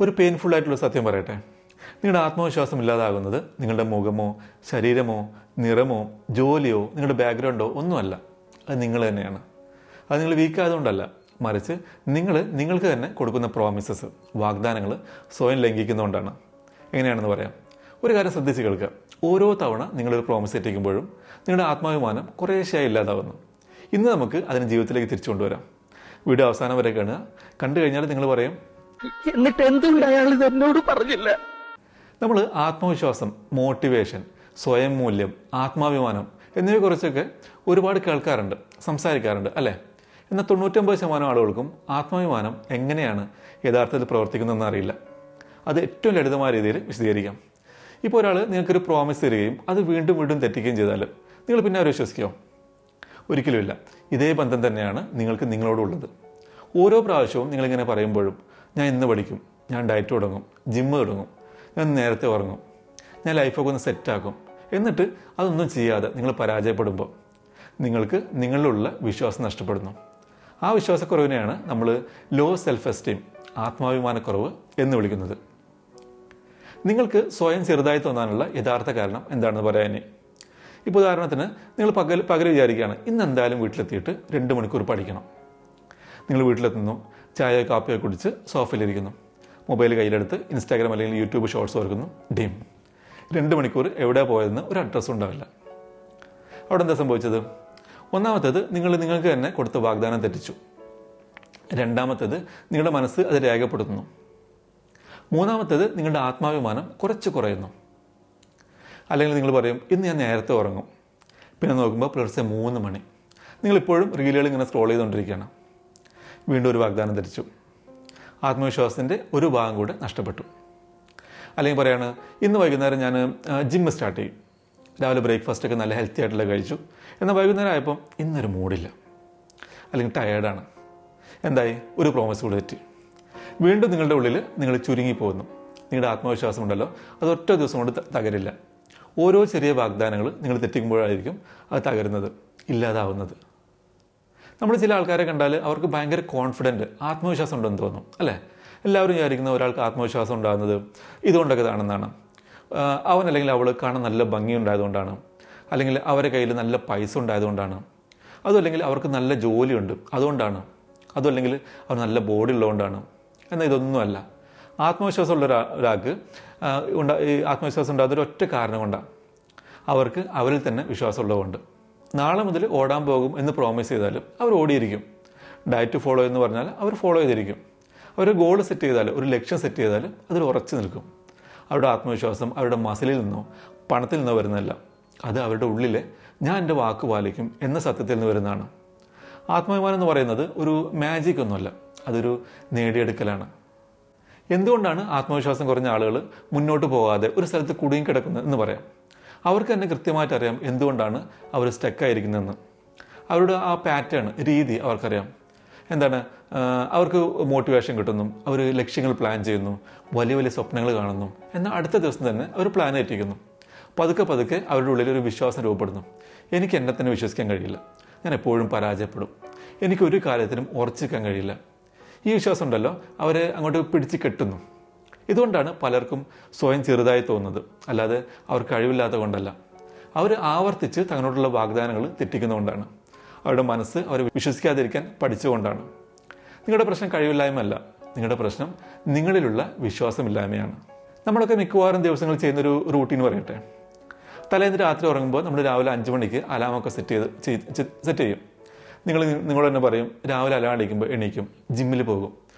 ഒരു പെയിൻഫുൾ ആയിട്ടുള്ള സത്യം പറയട്ടെ. നിങ്ങളുടെ ആത്മവിശ്വാസം ഇല്ലാതാകുന്നത് നിങ്ങളുടെ മുഖമോ ശരീരമോ നിറമോ ജോലിയോ നിങ്ങളുടെ ബാക്ക്ഗ്രൗണ്ടോ ഒന്നുമല്ല. അത് നിങ്ങൾ തന്നെയാണ്. അത് നിങ്ങൾ വീക്കായതുകൊണ്ടല്ല, മറിച്ച് നിങ്ങൾക്ക് തന്നെ കൊടുക്കുന്ന പ്രോമിസസ്, വാഗ്ദാനങ്ങൾ സ്വയം ലംഘിക്കുന്നതുകൊണ്ടാണ്. എങ്ങനെയാണെന്ന് പറയാം. ഒരു കാര്യം ശ്രദ്ധിച്ച് കേൾക്കുക. ഓരോ തവണ നിങ്ങളൊരു പ്രോമിസ് തെറ്റിക്കുമ്പോഴും നിങ്ങളുടെ ആത്മാഭിമാനം കുറേശ്ശെയായി ഇല്ലാതാവുന്നു. ഇന്ന് നമുക്ക് അതിന് ജീവിതത്തിലേക്ക് തിരിച്ചു കൊണ്ടുവരാം. വീഡിയോ അവസാനം വരെ കാണുക. കണ്ടു കഴിഞ്ഞാൽ നിങ്ങൾ പറയും, എന്നിട്ട് എന്തുകൊണ്ട് അയാൾ ഇത് എന്നോട് പറഞ്ഞില്ല? നമ്മൾ ആത്മവിശ്വാസം, മോട്ടിവേഷൻ, സ്വയം മൂല്യം, ആത്മാഭിമാനം എന്നിവയെക്കുറിച്ചൊക്കെ ഒരുപാട് കേൾക്കാറുണ്ട്, സംസാരിക്കാറുണ്ട് അല്ലേ? എന്നാൽ 99% ആളുകൾക്കും ആത്മാഭിമാനം എങ്ങനെയാണ് യഥാർത്ഥത്തിൽ പ്രവർത്തിക്കുന്നതെന്ന് അറിയില്ല. അത് ഏറ്റവും ലളിതമായ രീതിയിൽ വിശദീകരിക്കാം. ഇപ്പോൾ ഒരാൾ നിങ്ങൾക്കൊരു പ്രോമിസ് തരികയും അത് വീണ്ടും വീണ്ടും തെറ്റിക്കുകയും ചെയ്താൽ നിങ്ങൾ പിന്നെ അവരെ വിശ്വസിക്കുമോ? ഒരിക്കലുമില്ല. ഇതേ ബന്ധം തന്നെയാണ് നിങ്ങൾക്ക് നിങ്ങളോടുള്ളത്. ഓരോ പ്രാവശ്യവും നിങ്ങളിങ്ങനെ പറയുമ്പോഴും, ഞാൻ ഇന്ന് പഠിക്കും, ഞാൻ ഡയറ്റ് തുടങ്ങും, ജിമ്മ് തുടങ്ങും, ഞാൻ നേരത്തെ ഉറങ്ങും, ഞാൻ ലൈഫൊക്കെ ഒന്ന് സെറ്റാക്കും, എന്നിട്ട് അതൊന്നും ചെയ്യാതെ നിങ്ങൾ പരാജയപ്പെടുമ്പോൾ നിങ്ങൾക്ക് നിങ്ങളിലുള്ള വിശ്വാസം നഷ്ടപ്പെടുന്നു. ആ വിശ്വാസക്കുറവിനെയാണ് നമ്മൾ ലോ സെൽഫ് എസ്റ്റീം, ആത്മാഭിമാനക്കുറവ് എന്ന് വിളിക്കുന്നത്. നിങ്ങൾക്ക് സ്വയം ചെറുതായി തോന്നാനുള്ള യഥാർത്ഥ കാരണം എന്താണെന്ന് പറയാൻ. ഇപ്പോൾ ഉദാഹരണത്തിന് നിങ്ങൾ പകൽ വിചാരിക്കുകയാണ്, ഇന്ന് എന്തായാലും വീട്ടിലെത്തിയിട്ട് 2 മണിക്കൂർ പഠിക്കണം. നിങ്ങൾ വീട്ടിലെത്തുന്നു, ചായ കാപ്പിയോ കുടിച്ച് സോഫയിലിരിക്കുന്നു, മൊബൈൽ കയ്യിലെടുത്ത് ഇൻസ്റ്റാഗ്രാം അല്ലെങ്കിൽ യൂട്യൂബ് ഷോർട്സ് ഓർക്കുന്നു. ഡീം 2 മണിക്കൂർ എവിടെ പോയതെന്ന് ഒരു അഡ്രസ്സും ഉണ്ടാവില്ല. അവിടെ എന്താ സംഭവിച്ചത്? ഒന്നാമത്തേത്, നിങ്ങൾക്ക് തന്നെ കൊടുത്ത വാഗ്ദാനം തെറ്റിച്ചു. രണ്ടാമത്തേത്, നിങ്ങളുടെ മനസ്സ് അത് രേഖപ്പെടുത്തുന്നു. മൂന്നാമത്തേത്, നിങ്ങളുടെ ആത്മാഭിമാനം കുറയുന്നു. അല്ലെങ്കിൽ നിങ്ങൾ പറയും, ഇന്ന് ഞാൻ നേരത്തെ ഉറങ്ങും. പിന്നെ നോക്കുമ്പോൾ പുലർച്ചെ 3 മണി. നിങ്ങളിപ്പോഴും റീലുകൾ ഇങ്ങനെ സ്ക്രോൾ ചെയ്തുകൊണ്ടിരിക്കുകയാണ്. വീണ്ടും ഒരു വാഗ്ദാനം തെറ്റിച്ചു. ആത്മവിശ്വാസത്തിൻ്റെ ഒരു ഭാഗം കൂടെ നഷ്ടപ്പെട്ടു. അല്ലെങ്കിൽ പറയാണ്, ഇന്ന് വൈകുന്നേരം ഞാൻ ജിമ്മ് സ്റ്റാർട്ട് ചെയ്യും. രാവിലെ ബ്രേക്ക്ഫാസ്റ്റൊക്കെ നല്ല ഹെൽത്തി ആയിട്ടുള്ള കഴിച്ചു. എന്നാൽ വൈകുന്നേരം ആയപ്പം ഇന്നൊരു മൂഡില്ല, അല്ലെങ്കിൽ ടയേർഡാണ്. എന്തായി? ഒരു പ്രോമിസ് കൂടെ തെറ്റി. വീണ്ടും നിങ്ങളുടെ ഉള്ളിൽ നിങ്ങൾ ചുരുങ്ങിപ്പോകുന്നു. നിങ്ങളുടെ ആത്മവിശ്വാസം ഉണ്ടല്ലോ, അത് ഒറ്റ ദിവസം കൊണ്ട് തകരില്ല. ഓരോ ചെറിയ വാഗ്ദാനങ്ങൾ നിങ്ങൾ തെറ്റിക്കുമ്പോഴായിരിക്കും അത് തകരുന്നത്, ഇല്ലാതാവുന്നത്. നമ്മൾ ചില ആൾക്കാരെ കണ്ടാൽ അവർക്ക് ഭയങ്കര കോൺഫിഡൻറ്റ്, ആത്മവിശ്വാസം ഉണ്ടെന്ന് തോന്നും അല്ലേ? എല്ലാവരും വിചാരിക്കുന്ന ഒരാൾക്ക് ആത്മവിശ്വാസം ഉണ്ടാകുന്നത് ഇതുകൊണ്ടൊക്കെ ആണെന്നാണ്. അവൻ അല്ലെങ്കിൽ അവൾ കാണാൻ നല്ല ഭംഗി ഉണ്ടായതുകൊണ്ടാണ്, അല്ലെങ്കിൽ അവരുടെ കയ്യിൽ നല്ല പൈസ ഉണ്ടായതുകൊണ്ടാണ്, അതുമല്ലെങ്കിൽ അവർക്ക് നല്ല ജോലിയുണ്ട് അതുകൊണ്ടാണ്, അതുമല്ലെങ്കിൽ അവർ നല്ല ബോഡി ഉള്ളതുകൊണ്ടാണ്. എന്നാൽ ഇതൊന്നുമല്ല. ആത്മവിശ്വാസമുള്ള ഒരാൾക്ക് ആത്മവിശ്വാസം ഉണ്ടാകുന്ന ഒറ്റ കാരണം കൊണ്ടാണ്. അവർക്ക് അവരിൽ തന്നെ വിശ്വാസമുള്ളതുകൊണ്ട്. നാളെ മുതൽ ഓടാൻ പോകും എന്ന് പ്രോമിസ് ചെയ്താലും അവർ ഓടിയിരിക്കും. ഡയറ്റ് ഫോളോ എന്ന് പറഞ്ഞാൽ അവർ ഫോളോ ചെയ്തിരിക്കും. അവർ ഗോൾ സെറ്റ് ചെയ്താൽ, ഒരു ലക്ഷ്യം സെറ്റ് ചെയ്താൽ അതിൽ ഉറച്ചു നിൽക്കും. അവരുടെ ആത്മവിശ്വാസം അവരുടെ മസിലിൽ നിന്നോ പണത്തിൽ നിന്നോ വരുന്നതല്ല. അത് അവരുടെ ഉള്ളിലെ ഞാൻ എൻ്റെ വാക്ക് പാലിക്കും എന്ന സത്യത്തിൽ നിന്ന് വരുന്നതാണ്. ആത്മാഭിമാനം എന്ന് പറയുന്നത് ഒരു മാജിക് ഒന്നുമല്ല, അതൊരു നേടിയെടുക്കലാണ്. എന്തുകൊണ്ടാണ് ആത്മവിശ്വാസം കുറഞ്ഞ ആളുകൾ മുന്നോട്ട് പോകാതെ ഒരു സ്ഥലത്ത് കുടുങ്ങി കിടക്കുന്നത് എന്ന് പറയാം. അവർക്ക് തന്നെ കൃത്യമായിട്ട് അറിയാം എന്തുകൊണ്ടാണ് അവർ സ്റ്റക്കായിരിക്കുന്നതെന്ന്. അവരുടെ ആ പാറ്റേൺ, രീതി അവർക്കറിയാം. എന്താണ്? അവർക്ക് മോട്ടിവേഷൻ കിട്ടുന്നു, അവർ ലക്ഷ്യങ്ങൾ പ്ലാൻ ചെയ്യുന്നു, വലിയ വലിയ സ്വപ്നങ്ങൾ കാണുന്നു. എന്നാൽ അടുത്ത ദിവസം തന്നെ അവർ പ്ലാൻ തെറ്റിക്കുന്നു. പതുക്കെ അവരുടെ ഉള്ളിൽ ഒരു വിശ്വാസം രൂപപ്പെടുന്നു. എനിക്ക് എന്നെ തന്നെ വിശ്വസിക്കാൻ കഴിയില്ല, ഞാൻ എപ്പോഴും പരാജയപ്പെടും, എനിക്കൊരു കാര്യത്തിനും ഉറച്ചിക്കാൻ കഴിയില്ല. ഈ വിശ്വാസം ഉണ്ടല്ലോ, അവരെ അങ്ങോട്ട് പിടിച്ച് കെട്ടുന്നു. ഇതുകൊണ്ടാണ് പലർക്കും സ്വയം ചെറുതായി തോന്നുന്നത്, അല്ലാതെ അവർ കഴിവില്ലാത്ത കൊണ്ടല്ല. അവർ ആവർത്തിച്ച് തങ്ങളോടുള്ള വാഗ്ദാനങ്ങൾ തെറ്റിക്കുന്നതുകൊണ്ടാണ്. അവരുടെ മനസ്സ് അവർ വിശ്വസിക്കാതിരിക്കാൻ പഠിച്ചുകൊണ്ടാണ്. നിങ്ങളുടെ പ്രശ്നം കഴിവില്ലായ്മയല്ല, നിങ്ങളുടെ പ്രശ്നം നിങ്ങളിലുള്ള വിശ്വാസമില്ലായ്മയാണ്. നമ്മളൊക്കെ മിക്കവാറും ദിവസങ്ങൾ ചെയ്യുന്നൊരു റൂട്ടീൻ പറയട്ടെ. തലേന്ന് രാത്രി ഉറങ്ങുമ്പോൾ നമ്മൾ രാവിലെ 5 മണിക്ക് അലാമൊക്കെ സെറ്റ് ചെയ്യും. നിങ്ങൾ തന്നെ പറയും, രാവിലെ അലാം അടിക്കുമ്പോൾ എണീക്കും, ജിമ്മിൽ പോകും,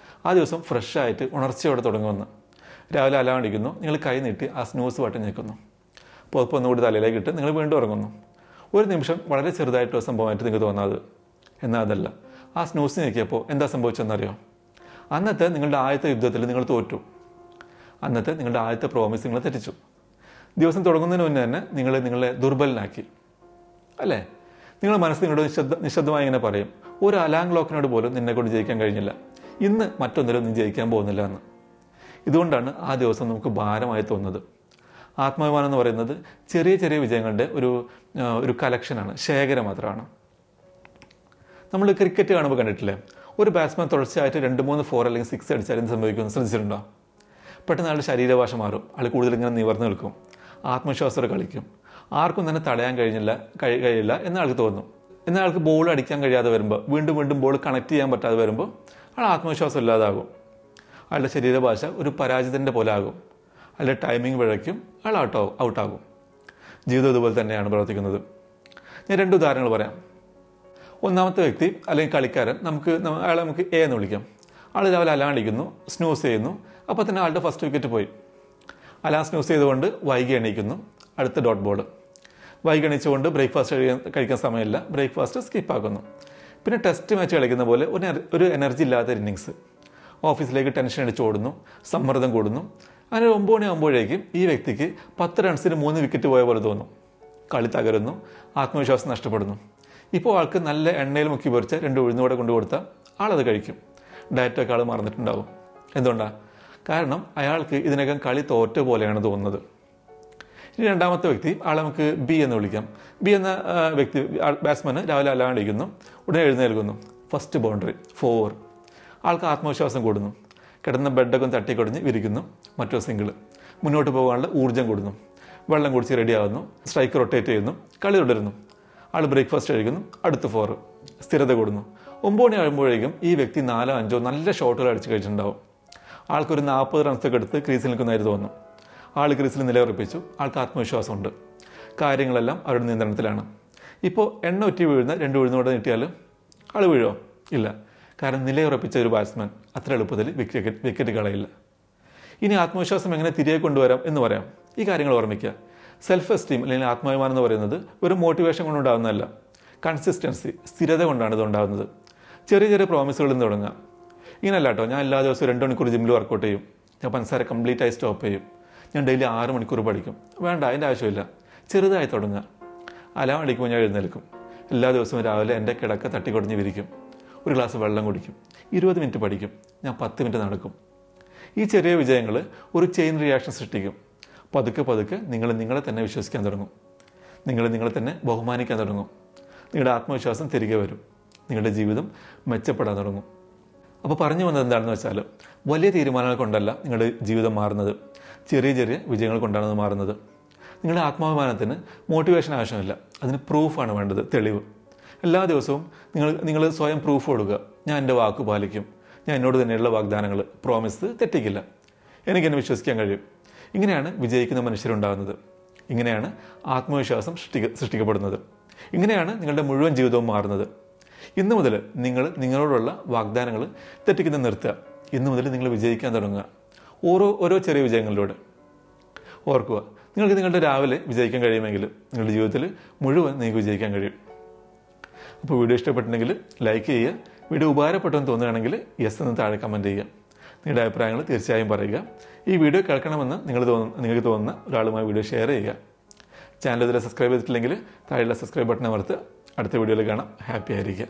ആ ദിവസം ഫ്രഷ് ആയിട്ട് ഉണർച്ചയോടെ തുടങ്ങുമെന്ന്. രാവിലെ അലാം അടിക്കുന്നു, നിങ്ങൾ കൈ നീട്ടി ആ സ്നൂസ് ബട്ടൺ ഞെക്കുന്നു, പുതപ്പ് ഒന്നുകൂടി തലയിലേക്ക് ഇട്ട് നിങ്ങൾ വീണ്ടും ഉറങ്ങുന്നു. ഒരു നിമിഷം വളരെ ചെറുതായിട്ടുള്ള സംഭവമായിട്ട് നിങ്ങൾക്ക് തോന്നാതെ. എന്നാൽ അതല്ല. ആ സ്നൂസ് ഞെക്കിയപ്പോൾ എന്താ സംഭവിച്ചെന്നറിയോ? അന്നത്തെ നിങ്ങളുടെ ആദ്യത്തെ യുദ്ധത്തിൽ നിങ്ങൾ തോറ്റു. അന്നത്തെ നിങ്ങളുടെ ആദ്യത്തെ പ്രോമിസ് നിങ്ങൾ തെറ്റിച്ചു. ദിവസം തുടങ്ങുന്നതിന് മുന്നേ തന്നെ നിങ്ങളെ ദുർബലനാക്കി അല്ലേ? നിങ്ങളുടെ മനസ്സ് നിങ്ങളോട് നിശബ്ദമായി ഇങ്ങനെ പറയും, ഒരു അലാം ക്ലോക്കിനോട് പോലും നിന്നെക്കൊണ്ട് ജയിക്കാൻ കഴിഞ്ഞില്ല, ഇന്ന് മറ്റൊന്നിലും നീ ജയിക്കാൻ പോകുന്നില്ല എന്ന്. ഇതുകൊണ്ടാണ് ആ ദിവസം നമുക്ക് ഭാരമായി തോന്നുന്നത്. ആത്മാഭിമാനം എന്ന് പറയുന്നത് ചെറിയ ചെറിയ വിജയങ്ങളുടെ ഒരു കലക്ഷനാണ്, ശേഖരം മാത്രമാണ്. നമ്മൾ ക്രിക്കറ്റ് കാണുമ്പോൾ കണ്ടിട്ടില്ലേ, ഒരു ബാറ്റ്സ്മാൻ തുടർച്ചയായിട്ട് 2-3 4 അല്ലെങ്കിൽ 6 അടിച്ചാൽ എന്ത് സംഭവിക്കുമെന്ന് ശ്രദ്ധിച്ചിട്ടുണ്ടോ? പെട്ടെന്ന് ആളുടെ ശരീരഭാഷ മാറും. ആൾ കൂടുതൽ ഇങ്ങനെ നിവർന്നു നിൽക്കും, ആത്മവിശ്വാസത്തോടെ കളിക്കും. ആർക്കും തന്നെ തടയാൻ കഴിയില്ല എന്ന് ആൾക്ക് തോന്നും. എന്നാൽ ആൾക്ക് ബോൾ അടിക്കാൻ കഴിയാതെ വരുമ്പോൾ, വീണ്ടും വീണ്ടും ബോൾ കണക്ട് ചെയ്യാൻ പറ്റാതെ വരുമ്പോൾ ആൾ ആത്മവിശ്വാസം ഇല്ലാതാകും. ആളുടെ ശരീരഭാഷ ഒരു പരാജിതൻ്റെ പോലെ ആകും. അയാളുടെ ടൈമിംഗ് പിഴയ്ക്കും, അയാൾ ഔട്ടാകും. ജീവിതം ഇതുപോലെ തന്നെയാണ് പ്രവർത്തിക്കുന്നത്. ഞാൻ 2 ഉദാഹരണങ്ങൾ പറയാം. ഒന്നാമത്തെ വ്യക്തി അല്ലെങ്കിൽ കളിക്കാരൻ, അയാളെ നമുക്ക് എ എന്ന് വിളിക്കാം. ആൾ രാവിലെ അലാം അടിക്കുന്നു, സ്നൂസ് ചെയ്യുന്നു. അപ്പോൾ തന്നെ ആളുടെ ഫസ്റ്റ് വിക്കറ്റ് പോയി. അലാം സ്നൂസ് ചെയ്തുകൊണ്ട് വൈകി എണീക്കുന്നു, അടുത്ത ഡോട്ട് ബോൾ. വൈകി എണീച്ചുകൊണ്ട് ബ്രേക്ക്ഫാസ്റ്റ് കഴിക്കാൻ സമയമില്ല, ബ്രേക്ക്ഫാസ്റ്റ് സ്കിപ്പാക്കുന്നു. പിന്നെ ടെസ്റ്റ് മാച്ച് കളിക്കുന്ന പോലെ ഒരു എനർജി ഇല്ലാത്ത ഇന്നിങ്സ്. ഓഫീസിലേക്ക് ടെൻഷൻ അടിച്ച് ഓടുന്നു, സമ്മർദ്ദം കൂടുന്നു. അങ്ങനെ 9 മണിയാകുമ്പോഴേക്കും ഈ വ്യക്തിക്ക് 10 റൺസിന് 3 വിക്കറ്റ് പോയ പോലെ തോന്നും. കളി തകരുന്നു, ആത്മവിശ്വാസം നഷ്ടപ്പെടുന്നു. ഇപ്പോൾ ആൾക്ക് നല്ല എണ്ണയിൽ മുക്കി പൊരിച്ച 2 ഉഴുന്നുകൂടെ കൊണ്ടു കൊടുത്താൽ ആളത് കഴിക്കും. ഡയറ്റൊക്കെ ആൾ മറന്നിട്ടുണ്ടാകും. എന്തുകൊണ്ടാണ്? കാരണം അയാൾക്ക് ഇതിനകം കളി തോറ്റ പോലെയാണ് തോന്നുന്നത്. ഇനി രണ്ടാമത്തെ വ്യക്തി, ആളെ നമുക്ക് ബി എന്ന് വിളിക്കാം. ബി എന്ന വ്യക്തി, ബാറ്റ്സ്മാന് രാവിലെ അലാം അടിക്കുന്നു, ഉടനെ എഴുന്നേൽക്കുന്നു, ഫസ്റ്റ് ബൗണ്ടറി 4. ആൾക്ക് ആത്മവിശ്വാസം കൂടുന്നു. കിടന്ന ബെഡൊക്കെ തട്ടിക്കൊടിഞ്ഞ് വിരിക്കുന്നു, മറ്റൊരു സിംഗിൾ. മുന്നോട്ട് പോകാനുള്ള ഊർജ്ജം കൂടുന്നു. വെള്ളം കുടിച്ച് റെഡിയാകുന്നു, സ്ട്രൈക്ക് റൊട്ടേറ്റ് ചെയ്യുന്നു, കളി തുടരുന്നു. ആൾ ബ്രേക്ക്ഫാസ്റ്റ് കഴിക്കുന്നു, അടുത്ത് 4. സ്ഥിരത കൂടുന്നു. 9 മണി ആകുമ്പോഴേക്കും ഈ വ്യക്തി 4-5 നല്ല ഷോട്ടുകൾ അടിച്ച് കഴിച്ചിട്ടുണ്ടാവും. ആൾക്കൊരു 40 റൺസൊക്കെ എടുത്ത് ക്രീസിൽ നിൽക്കുന്നതായിട്ട് തോന്നും. ആൾ ക്രീസിൽ നിലയുറപ്പിച്ചു, ആൾക്ക് ആത്മവിശ്വാസമുണ്ട്. കാര്യങ്ങളെല്ലാം അവരുടെ നിയന്ത്രണത്തിലാണ്. ഇപ്പോൾ എണ്ണ ഒറ്റി വീഴുന്ന 2 ഉഴുന്നോടെ നീട്ടിയാൽ ആൾ വീഴോ? ഇല്ല. കാരണം നിലയുറപ്പിച്ച ഒരു ബാറ്റ്സ്മാൻ അത്ര എളുപ്പത്തിൽ വിക്കറ്റ് കളയില്ല. ഇനി ആത്മവിശ്വാസം എങ്ങനെ തിരികെ കൊണ്ടുവരാം എന്ന് പറയാം. ഈ കാര്യങ്ങൾ ഓർമ്മിക്കുക. സെൽഫ് എസ്റ്റീം അല്ലെങ്കിൽ ആത്മാഭിമാനം എന്ന് പറയുന്നത് ഒരു മോട്ടിവേഷൻ കൊണ്ടുണ്ടാകുന്നതല്ല, കൺസിസ്റ്റൻസി, സ്ഥിരത കൊണ്ടാണ് ഇത് ഉണ്ടാകുന്നത്. ചെറിയ ചെറിയ പ്രോമിസുകളിൽ നിന്ന് തുടങ്ങുക. ഇങ്ങനെയല്ല കേട്ടോ, ഞാൻ എല്ലാ ദിവസവും 2 മണിക്കൂർ ജിമ്മിൽ വർക്കൗട്ട് ചെയ്യും, ഞാൻ പഞ്ചസാര കംപ്ലീറ്റ് ആയി സ്റ്റോപ്പ് ചെയ്യും, ഞാൻ ഡെയിലി 6 മണിക്കൂർ പഠിക്കും. വേണ്ട, അതിൻ്റെ ആവശ്യമില്ല. ചെറുതായി തുടങ്ങുക. അലാം അടിക്കുമ്പോൾ ഞാൻ എഴുന്നേൽക്കും. എല്ലാ ദിവസവും രാവിലെ എൻ്റെ കിടക്ക തട്ടിക്കൊടിഞ്ഞ് വിരിക്കും, ഒരു ഗ്ലാസ് വെള്ളം കുടിക്കും, 20 മിനിറ്റ് പഠിക്കും, ഞാൻ 10 മിനിറ്റ് നടക്കും. ഈ ചെറിയ വിജയങ്ങൾ ഒരു ചെയിൻ റിയാക്ഷൻ സൃഷ്ടിക്കും. പതുക്കെ നിങ്ങളെ തന്നെ വിശ്വസിക്കാൻ തുടങ്ങും. നിങ്ങളെ തന്നെ ബഹുമാനിക്കാൻ തുടങ്ങും. നിങ്ങളുടെ ആത്മവിശ്വാസം തിരികെ വരും. നിങ്ങളുടെ ജീവിതം മെച്ചപ്പെടാൻ തുടങ്ങും. അപ്പോൾ പറഞ്ഞു വന്നത് എന്താണെന്ന് വെച്ചാൽ, വലിയ തീരുമാനങ്ങൾ കൊണ്ടല്ല നിങ്ങളുടെ ജീവിതം മാറുന്നത്, ചെറിയ ചെറിയ വിജയങ്ങൾ കൊണ്ടാണ് മാറുന്നത്. നിങ്ങളുടെ ആത്മാഭിമാനത്തിന് മോട്ടിവേഷൻ ആവശ്യമില്ല, അതിന് പ്രൂഫാണ് വേണ്ടത്, തെളിവ്. എല്ലാ ദിവസവും നിങ്ങൾ സ്വയം പ്രൂഫ് കൊടുക്കുക. ഞാൻ എൻ്റെ വാക്ക് പാലിക്കും, ഞാൻ എന്നോട് തന്നെയുള്ള വാഗ്ദാനങ്ങൾ, പ്രോമിസ് തെറ്റിക്കില്ല, എനിക്കെന്നെ വിശ്വസിക്കാൻ കഴിയും. ഇങ്ങനെയാണ് വിജയിക്കുന്ന മനുഷ്യരുണ്ടാകുന്നത്. ഇങ്ങനെയാണ് ആത്മവിശ്വാസം സൃഷ്ടിക്കപ്പെടുന്നത്. ഇങ്ങനെയാണ് നിങ്ങളുടെ മുഴുവൻ ജീവിതവും മാറുന്നത്. ഇന്നു മുതൽ നിങ്ങളോടുള്ള വാഗ്ദാനങ്ങൾ തെറ്റിക്കുന്നത് നിർത്തുക. ഇന്നു മുതൽ നിങ്ങൾ വിജയിക്കാൻ തുടങ്ങുക, ഓരോ ചെറിയ വിജയങ്ങളിലൂടെ. ഓർക്കുക, നിങ്ങൾക്ക് നിങ്ങളുടെ രാവിലെ വിജയിക്കാൻ കഴിയുമെങ്കിൽ നിങ്ങളുടെ ജീവിതത്തിൽ മുഴുവൻ നിങ്ങൾക്ക് വിജയിക്കാൻ കഴിയും. അപ്പോൾ വീഡിയോ ഇഷ്ടപ്പെട്ടിട്ടുണ്ടെങ്കിൽ ലൈക്ക് ചെയ്യുക. വീഡിയോ ഉപകാരപ്പെട്ടെന്ന് തോന്നുകയാണെങ്കിൽ യെസ് എന്ന് താഴെ കമൻറ്റ് ചെയ്യുക. നിങ്ങളുടെ അഭിപ്രായങ്ങൾ തീർച്ചയായും പറയുക. ഈ വീഡിയോ കേൾക്കണമെന്ന് നിങ്ങൾക്ക് തോന്നുന്ന ഒരാളുമായി വീഡിയോ ഷെയർ ചെയ്യുക. ചാനൽ ഇതിൽ സബ്സ്ക്രൈബ് ചെയ്തിട്ടില്ലെങ്കിൽ താഴെയുള്ള സബ്സ്ക്രൈബ് ബട്ടൺ അമർത്തുക. അടുത്ത വീഡിയോയിൽ കാണാം. ഹാപ്പി ആയിരിക്കുക.